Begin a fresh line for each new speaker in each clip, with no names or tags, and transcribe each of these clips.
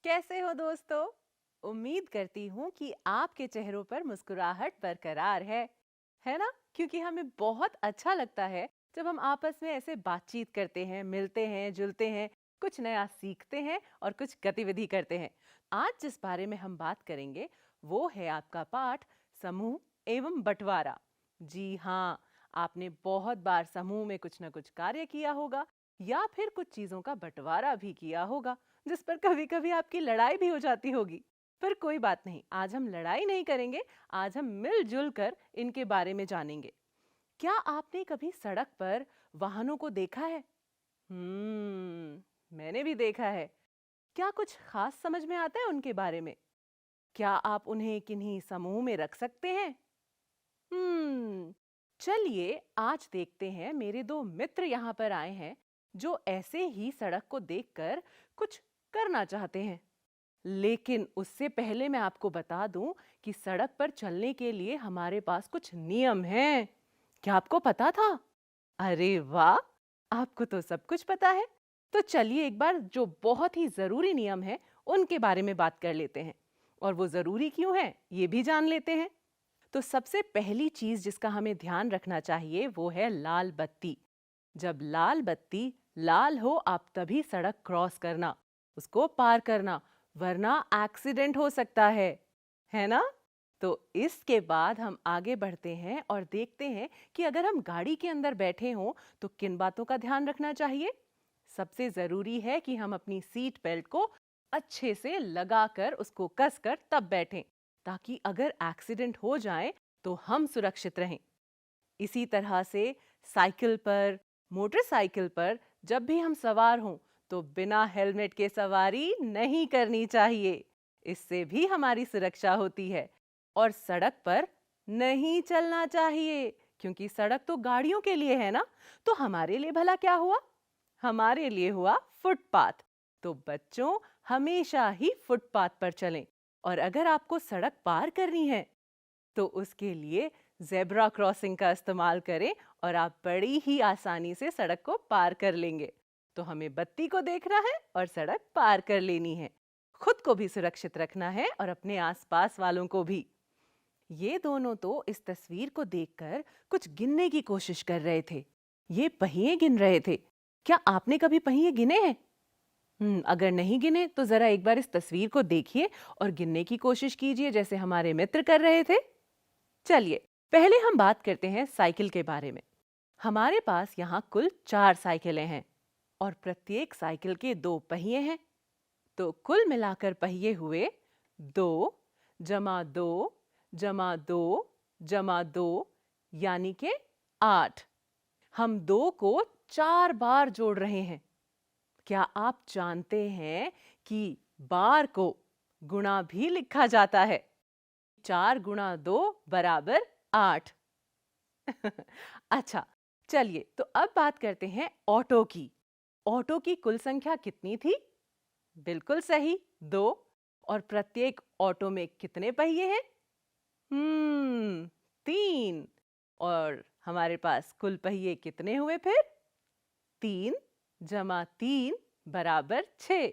कैसे हो दोस्तों? उम्मीद करती हूँ कि आपके चेहरों पर मुस्कुराहट बरकरार है ना? क्योंकि हमें बहुत अच्छा लगता है जब हम आपस में ऐसे बातचीत करते हैं, मिलते हैं, जुलते हैं, कुछ नया सीखते हैं और कुछ गतिविधि करते हैं। आज जिस बारे में हम बात करेंगे, वो है आपका पाठ समूह एवं बंटवारा। जी हाँ, आपने बहुत बार समूह में कुछ न कुछ कार्य किया होगा या फिर कुछ चीजों का बंटवारा भी किया होगा, जिस पर कभी-कभी आपकी लड़ाई भी हो जाती होगी। पर कोई बात नहीं, आज हम लड़ाई नहीं करेंगे, आज हम मिलजुल कर इनके बारे में जानेंगे। क्या आपने कभी सड़क पर वाहनों को देखा है? मैंने भी देखा है। क्या कुछ खास समझ में आता है उनके बारे में? क्या आप उन्हें किन्हीं समूह में रख सकते हैं? चलिए आज देखते हैं, मेरे दो मित्र यहाँ पर आए हैं जो ऐसे ही सड़क को देखकर कुछ करना चाहते हैं। लेकिन उससे पहले मैं आपको बता दूं कि सड़क पर चलने के लिए हमारे पास कुछ नियम हैं। क्या आपको पता था? अरे वाह! आपको तो सब कुछ पता है। तो चलिए एक बार जो बहुत ही जरूरी नियम है उनके बारे में बात कर लेते हैं। और वो जरूरी क्यों है, ये भी जान लेते हैं। तो सबसे पहली चीज जिसका हमें ध्यान रखना चाहिए वो है लाल बत्ती। जब लाल बत्ती लाल हो, आप तभी सड़क क्रॉस करना, उसको पार करना, वरना एक्सीडेंट हो सकता है ना? तो इसके बाद हम आगे बढ़ते हैं और देखते हैं कि अगर हम गाड़ी के अंदर बैठे हों तो किन बातों का ध्यान रखना चाहिए। सबसे जरूरी है कि हम अपनी सीट बेल्ट को अच्छे से लगाकर उसको कसकर तब बैठें, ताकि अगर एक्सीडेंट हो जाए तो हम सुरक्षित रहें। इसी तरह से साइकिल पर, मोटरसाइकिल पर जब भी हम सवार हों तो बिना हेलमेट के सवारी नहीं करनी चाहिए। इससे भी हमारी सुरक्षा होती है। और सड़क पर नहीं चलना चाहिए, क्योंकि सड़क तो गाड़ियों के लिए है ना। तो हमारे लिए भला क्या हुआ? हमारे लिए हुआ फुटपाथ। तो बच्चों, हमेशा ही फुटपाथ पर चलें। और अगर आपको सड़क पार करनी है तो उसके लिए ज़ेब्रा क्रॉसिंग का इस्तेमाल करें और आप बड़ी ही आसानी से सड़क को पार कर लेंगे। तो हमें बत्ती को देखना है और सड़क पार कर लेनी है। खुद को भी सुरक्षित रखना है और अपने आसपास वालों को भी। ये दोनों तो इस तस्वीर को देखकर कुछ गिनने की कोशिश कर रहे थे। ये पहिए गिन रहे थे। क्या आपने कभी पहिए गिने हैं? अगर नहीं गिने तो जरा एक बार इस तस्वीर को देखिए और गिनने की कोशिश कीजिए, जैसे हमारे मित्र कर रहे थे। चलिए पहले हम बात करते हैं साइकिल के बारे में। हमारे पास यहाँ कुल 4 साइकिलें हैं और प्रत्येक साइकिल के 2 पहिए हैं। तो कुल मिलाकर पहिए हुए 2 जमा 2 जमा 2 जमा 2, यानी के 8। हम 2 को 4 बार जोड़ रहे हैं। क्या आप जानते हैं कि बार को गुणा भी लिखा जाता है? 4 गुणा 2 बराबर 8। अच्छा, चलिए तो अब बात करते हैं ऑटो की। ऑटो की कुल संख्या कितनी थी? बिल्कुल सही, 2। और प्रत्येक ऑटो में कितने पहिए हैं? 3। और हमारे पास कुल पहिए कितने हुए फिर? 3 जमा 3 बराबर 6।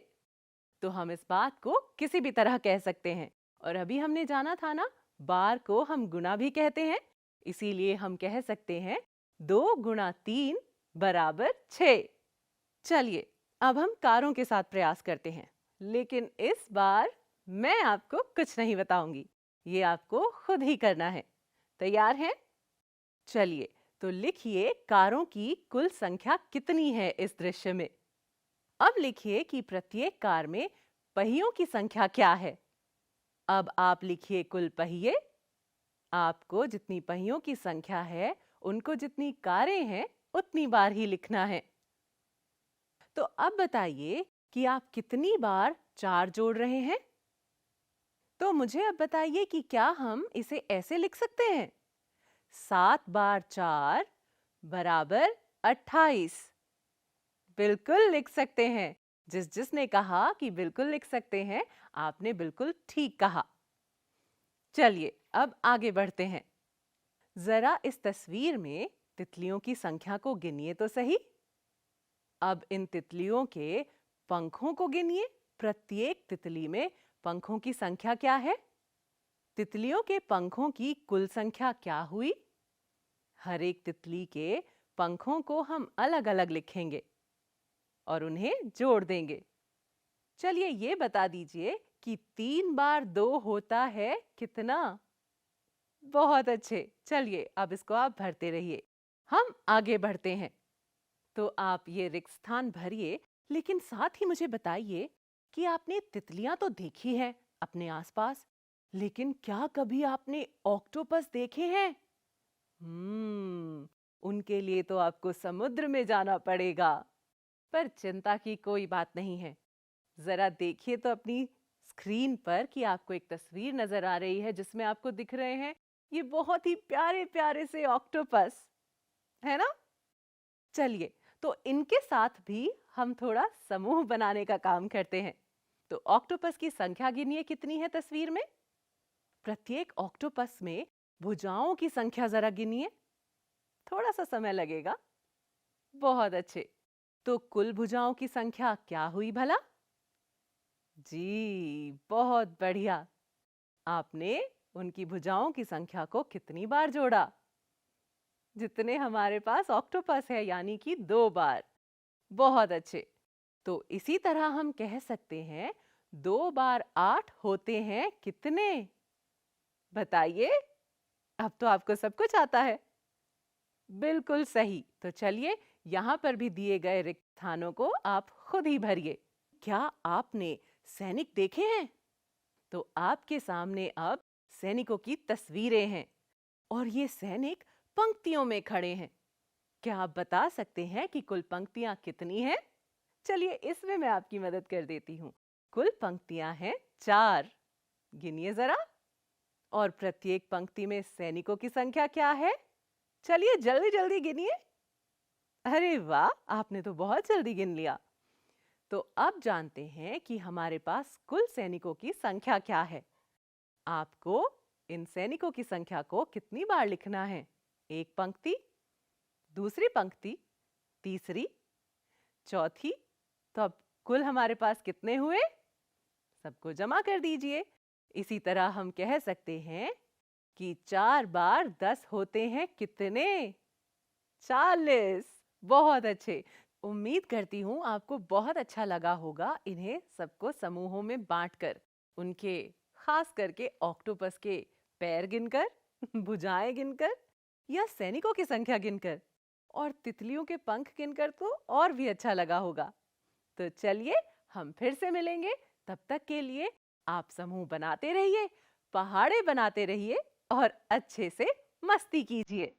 तो हम इस बात को किसी भी तरह कह सकते हैं। और अभी हमने जाना था ना, बार को हम गुणा भी कहते हैं। इसीलिए हम कह सकते हैं 2 गुणा 3 बराबर 6। चलिए अब हम कारों के साथ प्रयास करते हैं, लेकिन इस बार मैं आपको कुछ नहीं बताऊंगी। ये आपको खुद ही करना है। तैयार हैं? चलिए तो लिखिए कारों की कुल संख्या कितनी है इस दृश्य में। अब लिखिए कि प्रत्येक कार में पहियों की संख्या क्या है। अब आप लिखिए कुल पहिए। आपको जितनी पहियों की संख्या है, उनको जितनी कारें हैं उतनी बार ही लिखना है। तो अब बताइए कि आप कितनी बार 4 जोड़ रहे हैं। तो मुझे अब बताइए कि क्या हम इसे ऐसे लिख सकते हैं? 7 बार 4 बराबर 28। बिल्कुल लिख सकते हैं। जिसने कहा कि बिल्कुल लिख सकते हैं, आपने बिल्कुल ठीक कहा। चलिए अब आगे बढ़ते हैं। जरा इस तस्वीर में तितलियों की संख्या को गिनिए तो सही। अब इन तितलियों के पंखों को गिनिए। प्रत्येक तितली में पंखों की संख्या क्या है? तितलियों के पंखों की कुल संख्या क्या हुई? हर एक तितली के पंखों को हम अलग-अलग लिखेंगे और उन्हें जोड़ देंगे। चलिए ये बता दीजिए कि 3 बार 2 होता है कितना? बहुत अच्छे। चलिए अब इसको आप भरते रहिए। हम आगे बढ़ते हैं। तो आप ये रिक्त स्थान भरिए, लेकिन साथ ही मुझे बताइए कि आपने तितलियां तो देखी हैं अपने आसपास, लेकिन क्या कभी आपने ऑक्टोपस देखे हैं? उनके लिए तो आपको समुद्र में जाना पड़ेगा। पर चिंता की कोई बात नहीं है। जरा देखिए तो अपनी स्क्रीन पर कि आपको एक तस्वीर नजर आ रही है जिसमें आपको दिख रहे हैं ये बहुत ही प्यारे प्यारे से ऑक्टोपस, है ना? चलिए, तो इनके साथ भी हम थोड़ा समूह बनाने का काम करते हैं। तो ऑक्टोपस की संख्या गिनिए कितनी है तस्वीर में? प्रत्येक ऑक्टोपस में भुजाओं की संख्या जरा गिनिए। थोड़ा सा समय लगेगा। बहुत अच्छे। तो कुल भुजाओं की संख्या क्या हुई भला? जी, बहुत बढ़िया। आपने उनकी भुजाओं की संख्या को कितनी बार जोड़ा? जितने हमारे पास ऑक्टोपस है, यानी कि 2 बार। बहुत अच्छे। तो इसी तरह हम कह सकते हैं 2 बार 8 होते हैं कितने? बताइए। अब तो आपको सब कुछ आता है। बिल्कुल सही। तो चलिए यहाँ पर भी दिए गए रिक्त स्थानों को आप खुद ही भरिए। क्या आपने सैनिक देखे हैं? तो आपके सामने अब सैनिकों की तस्वीरें हैं और ये सैनिक पंक्तियों में खड़े हैं। क्या आप बता सकते हैं कि कुल पंक्तियां कितनी हैं? चलिए इसमें मैं आपकी मदद कर देती हूँ। कुल पंक्तियां हैं 4। गिनिए जरा। और प्रत्येक पंक्ति में सैनिकों की संख्या क्या है? चलिए जल्दी जल्दी गिनिए। अरे वाह, आपने तो बहुत जल्दी गिन लिया। तो अब जानते हैं कि हमारे पास कुल सैनिकों की संख्या क्या है। आपको इन सैनिकों की संख्या को कितनी बार लिखना है? एक पंक्ति, दूसरी पंक्ति, तीसरी, चौथी। तो अब कुल हमारे पास कितने हुए? सबको जमा कर दीजिए। इसी तरह हम कह सकते हैं कि 4 बार 10 होते हैं कितने? 40। बहुत अच्छे। उम्मीद करती हूँ आपको बहुत अच्छा लगा होगा इन्हें सबको समूहों में बांटकर, उनके खास करके ऑक्टोपस के पैर गिनकर, भुजाएं गिनकर या सैनिकों की संख्या गिनकर, और तितलियों के पंख गिनकर तो और भी अच्छा लगा होगा। तो चलिए हम फिर से मिलेंगे। तब तक के लिए आप समूह बनाते रहिए, पहाड़े बनाते रहिए और अच्छे से मस्ती कीजिए।